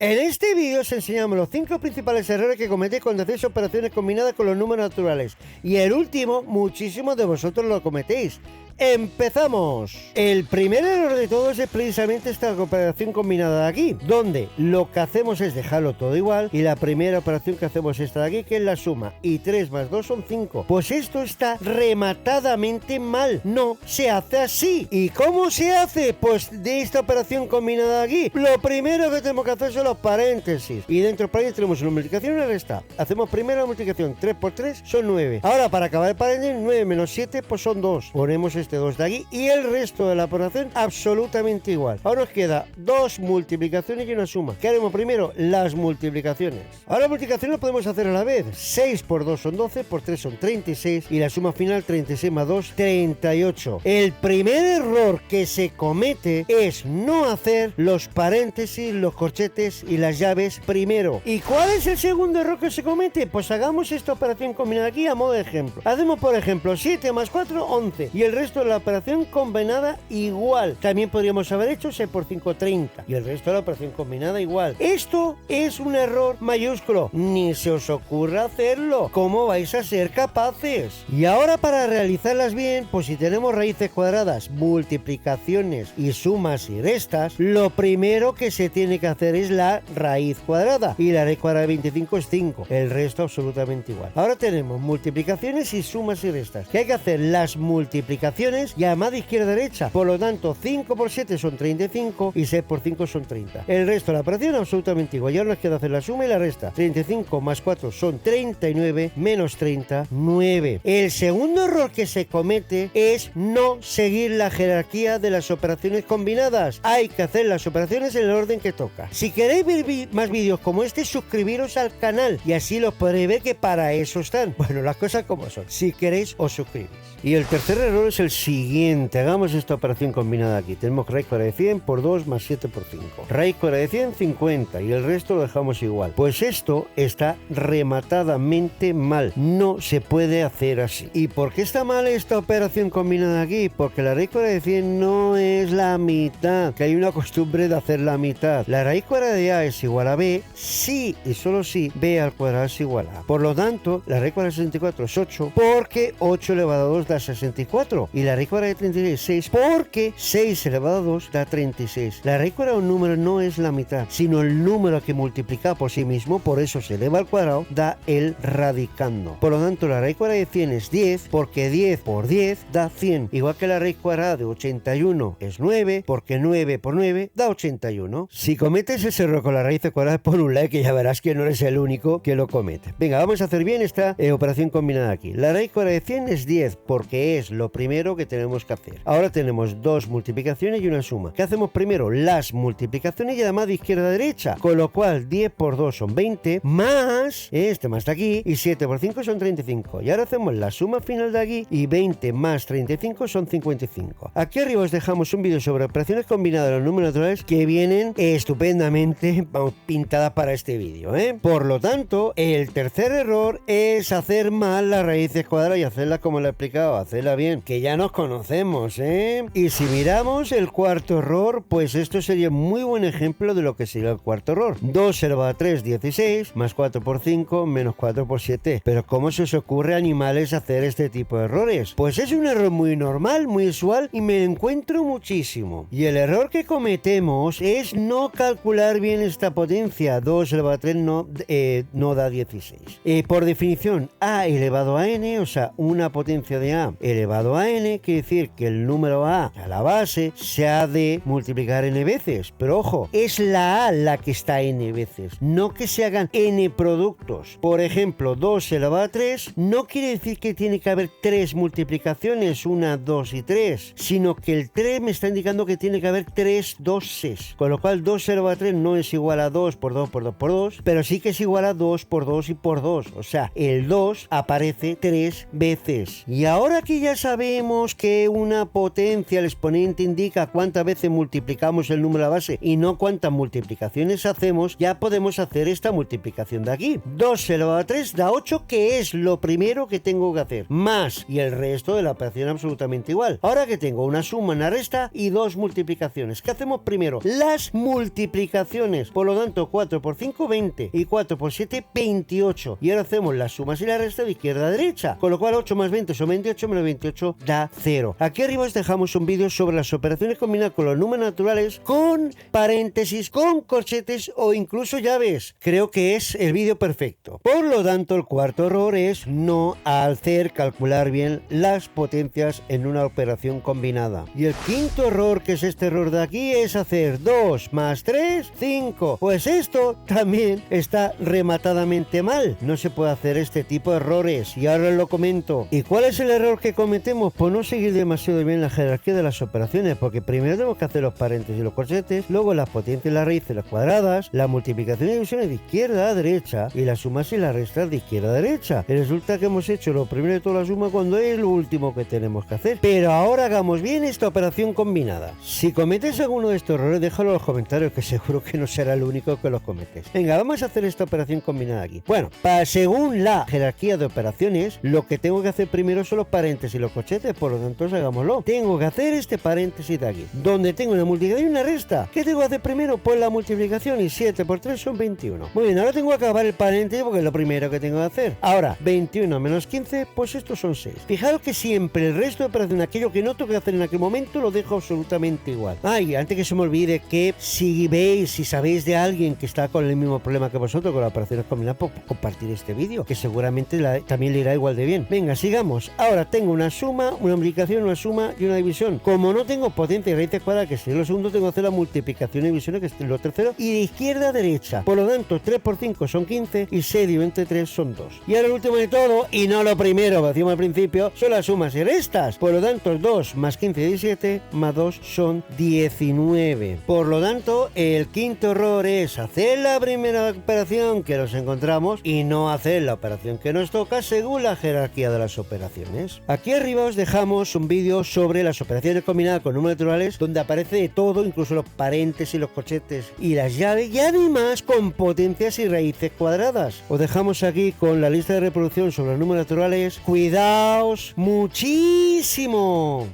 En este vídeo os enseñamos los 5 principales errores que cometéis cuando hacéis operaciones combinadas con los números naturales. Y el último, muchísimos de vosotros lo cometéis. ¡Empezamos! El primer error de todos es precisamente esta operación combinada de aquí, donde lo que hacemos es dejarlo todo igual y la primera operación que hacemos es esta de aquí, que es la suma, y 3 más 2 son 5. Pues esto está rematadamente mal, no se hace así. ¿Y cómo se hace? Pues de esta operación combinada de aquí, lo primero que tenemos que hacer son los paréntesis, y dentro del paréntesis tenemos una multiplicación y una resta. Hacemos primero la multiplicación, 3 por 3 son 9. Ahora para acabar el paréntesis, 9 menos 7 pues son 2. Ponemos este 2 de aquí y el resto de la operación absolutamente igual. Ahora nos queda 2 multiplicaciones y una suma. ¿Qué haremos primero? Las multiplicaciones. Ahora la multiplicación lo podemos hacer a la vez. 6 por 2 son 12, por 3 son 36 y la suma final 36 más 2, 38. El primer error que se comete es no hacer los paréntesis, los corchetes y las llaves primero. ¿Y cuál es el segundo error que se comete? Pues hagamos esta operación combinada aquí a modo de ejemplo. Hacemos por ejemplo 7 más 4, 11 y el resto de la operación combinada igual. También podríamos haber hecho 6 por 5, 30 y el resto de la operación combinada igual. Esto es un error mayúsculo. Ni se os ocurra hacerlo. ¿Cómo vais a ser capaces? Y ahora para realizarlas bien, pues si tenemos raíces cuadradas, multiplicaciones y sumas y restas, lo primero que se tiene que hacer es la raíz cuadrada y la raíz cuadrada de 25 es 5. El resto absolutamente igual. Ahora tenemos multiplicaciones y sumas y restas. Que hay que hacer las multiplicaciones y además de izquierda a derecha. Por lo tanto, 5 por 7 son 35 y 6 por 5 son 30. El resto de la operación absolutamente igual. Y ahora nos queda hacer la suma y la resta. 35 más 4 son 39 menos 30, 9. El segundo error que se comete es no seguir la jerarquía de las operaciones combinadas. Hay que hacer las operaciones en el orden que toca. Si queréis ver más vídeos como este, suscribiros al canal y así los podréis ver, que para eso están. Bueno, las cosas como son. Si queréis, os suscribís. Y el tercer error es el siguiente. Hagamos esta operación combinada aquí. Tenemos raíz cuadrada de 100 por 2 más 7 por 5. Raíz cuadrada de 100, 50. Y el resto lo dejamos igual. Pues esto está rematadamente mal. No se puede hacer así. ¿Y por qué está mal esta operación combinada aquí? Porque la raíz cuadrada de 100 no es la mitad. Que hay una costumbre de hacer la mitad. La raíz cuadrada de A es igual a B si y solo si B al cuadrado es igual a A. Por lo tanto, la raíz cuadrada de 64 es 8 porque 8 elevado a 2 da 64. Y la raíz cuadrada de 36 es 6 porque 6 elevado a 2 da 36. La raíz cuadrada de un número no es la mitad, sino el número que multiplica por sí mismo, por eso se eleva al cuadrado, da el radicando. Por lo tanto, la raíz cuadrada de 100 es 10 porque 10 por 10 da 100. Igual que la raíz cuadrada de 81 es 9 porque 9 por 9 da 81. Si cometes ese error con la raíz cuadrada, pon un like y ya verás que no eres el único que lo comete. Venga, vamos a hacer bien esta operación combinada aquí. La raíz cuadrada de 100 es 10 porque es lo primero que tenemos que hacer. Ahora tenemos 2 multiplicaciones y una suma. ¿Qué hacemos primero? Las multiplicaciones y además de izquierda a derecha. Con lo cual 10 por 2 son 20 más este más de aquí y 7 por 5 son 35. Y ahora hacemos la suma final de aquí y 20 más 35 son 55. Aquí arriba os dejamos un vídeo sobre operaciones combinadas de los números naturales que vienen estupendamente pintadas para este vídeo, ¿eh? Por lo tanto, el tercer error es hacer mal las raíces cuadradas y hacerlas como le he explicado, hacerla bien, que ya nos conocemos, ¿eh? Y si miramos el cuarto error, pues esto sería muy buen ejemplo de lo que sería el cuarto error. 2 elevado a 3, 16, más 4 por 5, menos 4 por 7. Pero ¿cómo se os ocurre, animales, hacer este tipo de errores? Pues es un error muy normal, muy usual y me encuentro muchísimo. Y el error que cometemos es no calcular bien esta potencia. 2 elevado a 3 no da 16. Por definición, a elevado a n, o sea, una potencia de a elevado a n, quiere decir que el número a la base se ha de multiplicar n veces. Pero ojo, es la a la que está n veces, no que se hagan n productos. Por ejemplo, 2 elevado a 3 no quiere decir que tiene que haber 3 multiplicaciones, 1, 2 y 3, sino que el 3 me está indicando que tiene que haber 3 doses. Con lo cual 2 elevado a 3 no es igual a 2 por 2 por 2 por 2, pero sí que es igual a 2 por 2 y por 2. O sea, el 2 aparece 3 veces. Y ahora que ya sabemos que una potencia, el exponente, indica cuántas veces multiplicamos el número a la base y no cuántas multiplicaciones hacemos, ya podemos hacer esta multiplicación de aquí. 2 elevado a 3 da 8, que es lo primero que tengo que hacer. Más, y el resto de la operación absolutamente igual. Ahora que tengo una suma, una resta y 2 multiplicaciones. ¿Qué hacemos primero? Las multiplicaciones. Por lo tanto, tanto 4 por 5, 20. Y 4 por 7, 28. Y ahora hacemos las sumas y la resta de izquierda a derecha. Con lo cual 8 más 20 son 28, menos 28 da 0. Aquí arriba os dejamos un vídeo sobre las operaciones combinadas con los números naturales, con paréntesis, con corchetes o incluso llaves. Creo que es el vídeo perfecto. Por lo tanto, el cuarto error es no hacer calcular bien las potencias en una operación combinada. Y el quinto error, que es este error de aquí, es hacer 2 más 3, 5. Pues esto también está rematadamente mal. No se puede hacer este tipo de errores y ahora lo comento. ¿Y cuál es el error que cometemos? Pues no seguir demasiado bien la jerarquía de las operaciones, porque primero tenemos que hacer los paréntesis y los corchetes, luego las potencias y las raíces, las cuadradas, la multiplicación y divisiones de izquierda a derecha y las sumas y las restas de izquierda a derecha. Y resulta que hemos hecho lo primero de toda la suma cuando es lo último que tenemos que hacer. Pero ahora hagamos bien esta operación combinada. Si cometes alguno de estos errores, déjalo en los comentarios, que seguro que no será el único que los cometes. Venga, vamos a hacer esta operación combinada aquí. Bueno, según la jerarquía de operaciones, lo que tengo que hacer primero son los paréntesis y los corchetes, por lo tanto hagámoslo. Tengo que hacer este paréntesis de aquí, donde tengo una multiplicación y una resta. ¿Qué tengo que hacer primero? Pues la multiplicación, y 7 por 3 son 21. Muy bien, ahora tengo que acabar el paréntesis porque es lo primero que tengo que hacer. Ahora, 21 menos 15, pues estos son 6. Fijaros que siempre el resto de operaciones, aquello que no tengo que hacer en aquel momento, lo dejo absolutamente igual. Y antes que se me olvide, que si sabéis de alguien que está con el mismo problema que vosotros con las operaciones combinadas, pues compartir este vídeo, que seguramente también le irá igual de bien. Venga, sigamos. Ahora tengo una suma, una multiplicación, una suma y una división. Como no tengo potencia y raíces cuadradas, que sería lo segundo, tengo que hacer la multiplicación y división, que es lo tercero, y de izquierda a derecha. Por lo tanto, 3 por 5 son 15 y 6 dividido entre 3 son 2. Y ahora el último de todo, y no lo primero, que decíamos al principio, son las sumas y restas. Por lo tanto, 2 más 15 17 más 2 son 19. Por lo tanto, el quinto error es hacer la primera operación que nos encontramos y no hacer la operación que nos toca según la jerarquía de las operaciones. Aquí arriba os dejamos un vídeo sobre las operaciones combinadas con números naturales, donde aparece de todo, incluso los paréntesis, los corchetes y las llaves, y además con potencias y raíces cuadradas. Os dejamos aquí con la lista de reproducción sobre los números naturales. Cuidaos muchísimo.